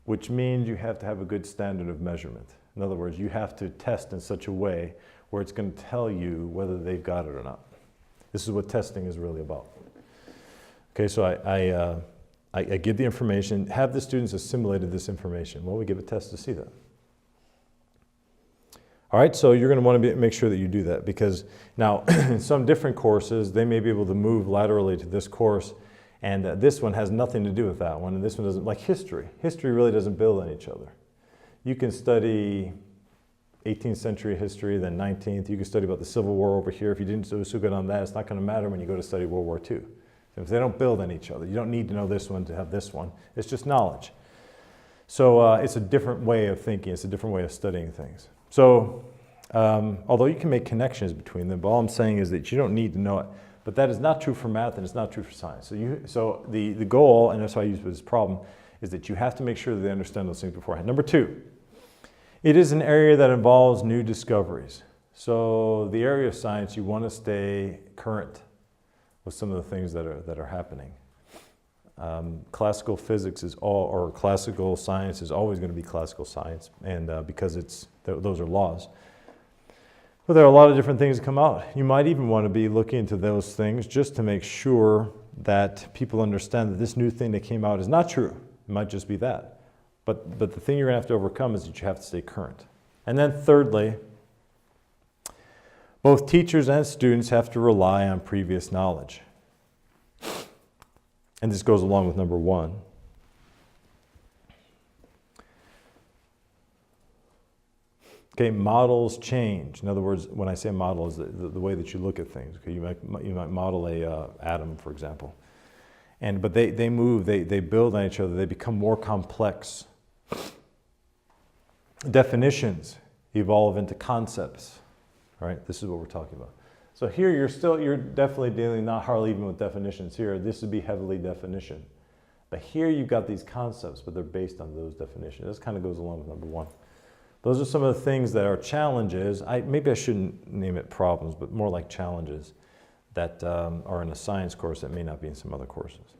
Which means you have to have a good standard of measurement. In other words, you have to test in such a way where it's going to tell you whether they've got it or not. This is what testing is really about. Okay, so I give the information. Have the students assimilated this information? Well, we give a test to see that. All right, so you're going to want to make sure that you do that, because now in some different courses, they may be able to move laterally to this course, and this one has nothing to do with that one, and this one doesn't, like history. History really doesn't build on each other. You can study 18th century history, then 19th. You can study about the Civil War over here. If you didn't do so good on that, it's not going to matter when you go to study World War II. If they don't build on each other, you don't need to know this one to have this one. It's just knowledge. So it's a different way of thinking. It's a different way of studying things. So although you can make connections between them, but all I'm saying is that you don't need to know it. But that is not true for math, and it's not true for science. So the goal, and that's why I use this problem, is that you have to make sure that they understand those things beforehand. Number two, it is an area that involves new discoveries. So the area of science, you want to stay current with some of the things that are happening. Classical physics or classical science is always going to be classical science, and because those are laws. But there are a lot of different things that come out. You might even want to be looking into those things just to make sure that people understand that this new thing that came out is not true. It might just be that. But the thing you're going to have to overcome is that you have to stay current. And then thirdly, both teachers and students have to rely on previous knowledge. And this goes along with number one. Okay, models change. In other words, when I say model, is the way that you look at things. Okay, you might model a atom, for example, but they move, they build on each other, they become more complex. Definitions evolve into concepts. Right? This is what we're talking about. So here you're definitely dealing not hardly even with definitions here. This would be heavily definition. But here you've got these concepts, but they're based on those definitions. This kind of goes along with number one. Those are some of the things that are challenges. Maybe I shouldn't name it problems, but more like challenges that are in a science course that may not be in some other courses.